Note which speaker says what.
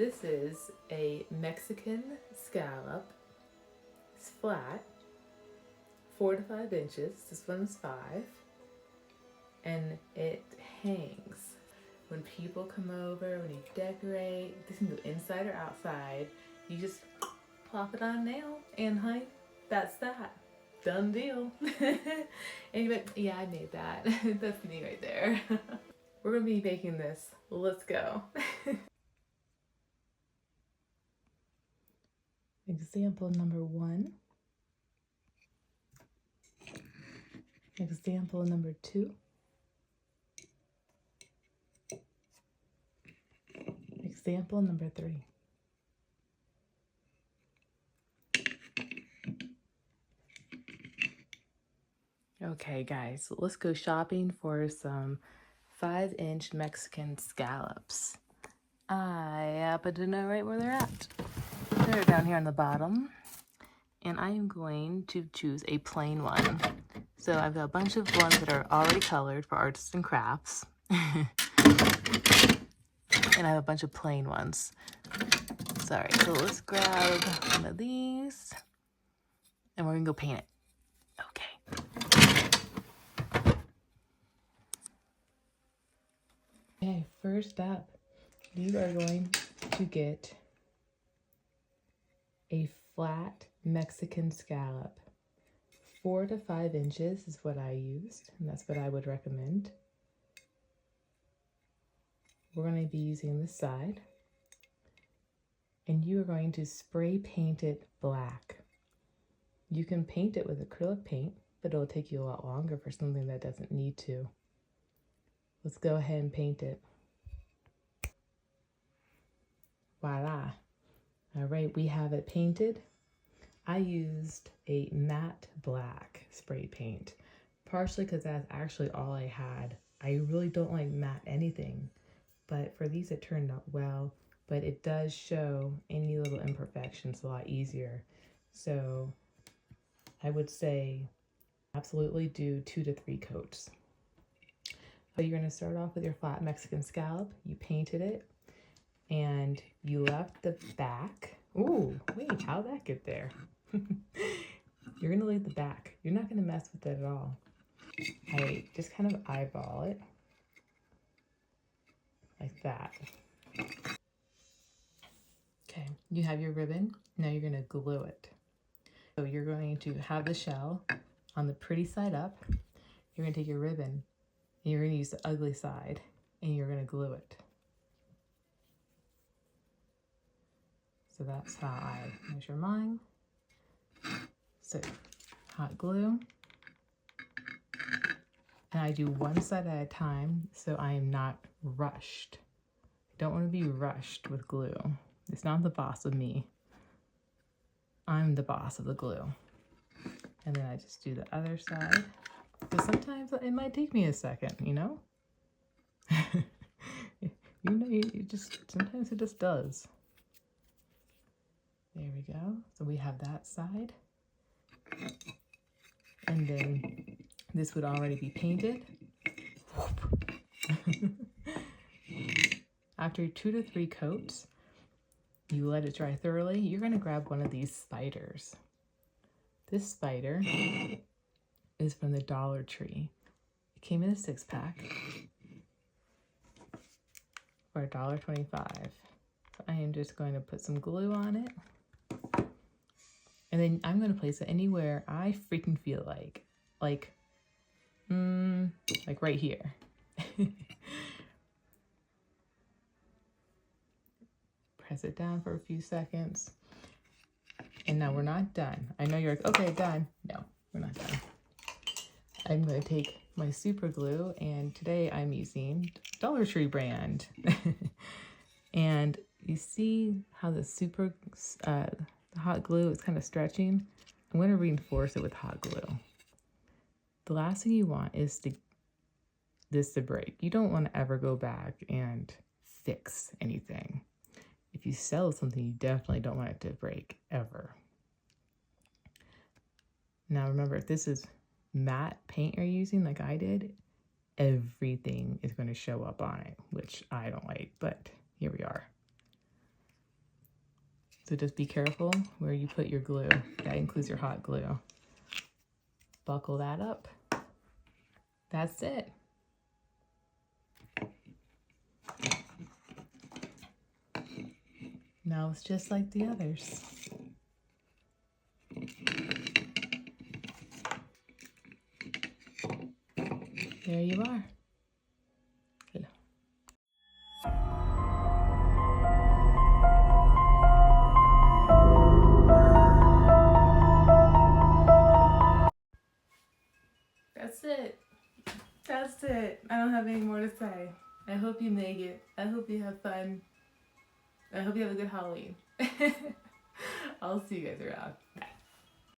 Speaker 1: This is a Mexican scallop. It's flat, 4 to 5 inches. This one's 5. And it hangs. When people come over, when you decorate, this can go inside or outside. You just plop it on a nail, and honey, that's that. Done deal. Anyway, yeah, I made that. That's me right there. We're gonna be making this. Let's go. Example number 1. Example number 2. Example number 3. Okay guys, let's go shopping for some 5-inch Mexican scallops. I happen to know right where they're at. They're down here on the bottom. And I am going to choose a plain one. So I've got a bunch of ones that are already colored for artists and crafts. And I have a bunch of plain ones. Sorry, so let's grab one of these. And we're gonna go paint it. Okay. Okay, first up, you are going to get a flat Mexican scallop. 4 to 5 inches is what I used, and that's what I would recommend. We're going to be using this side, and you are going to spray paint it black. You can paint it with acrylic paint, but it'll take you a lot longer for something that doesn't need to. Let's go ahead and paint it. Voila. All right, we have it painted. I used a matte black spray paint, partially because that's actually all I had. I really don't like matte anything, but for these it turned out well, but it does show any little imperfections a lot easier. So I would say absolutely do 2 to 3 coats. So you're gonna start off with your flat Mexican scallop. You painted it and you left the back. Ooh, wait, how'd that get there? You're gonna leave the back. You're not gonna mess with it at all. I just kind of eyeball it like that. Okay, you have your ribbon. Now you're gonna glue it. So you're going to have the shell on the pretty side up. You're gonna take your ribbon and you're gonna use the ugly side and you're gonna glue it. So that's how I measure mine. So hot glue. And I do one side at a time so I am not rushed. I don't want to be rushed with glue. It's not the boss of me. I'm the boss of the glue. And then I just do the other side. Because sometimes it might take me a second, you know? you just, sometimes it just does. There we go. So we have that side. And then this would already be painted. After 2 to 3 coats, you let it dry thoroughly. You're going to grab one of these spiders. This spider is from the Dollar Tree. It came in a 6-pack for $1.25. So I am just going to put some glue on it. And then I'm going to place it anywhere I freaking feel like. Like right here. Press it down for a few seconds. And now we're not done. I know you're like, okay, done. No, we're not done. I'm going to take my super glue, and today I'm using Dollar Tree brand. And you see how the super hot glue is kind of stretching? I'm going to reinforce it with hot glue. The last thing you want is this to break. You don't want to ever go back and fix anything. If you sell something, you definitely don't want it to break, ever. Now remember, if this is matte paint you're using like I did, everything is going to show up on it, which I don't like, but here we are. So just be careful where you put your glue. That includes your hot glue. Buckle that up. That's it. Now it's just like the others. There you are. That's it. That's it. I don't have any more to say. I hope you make it. I hope you have fun. I hope you have a good Halloween. I'll see you guys around. Bye.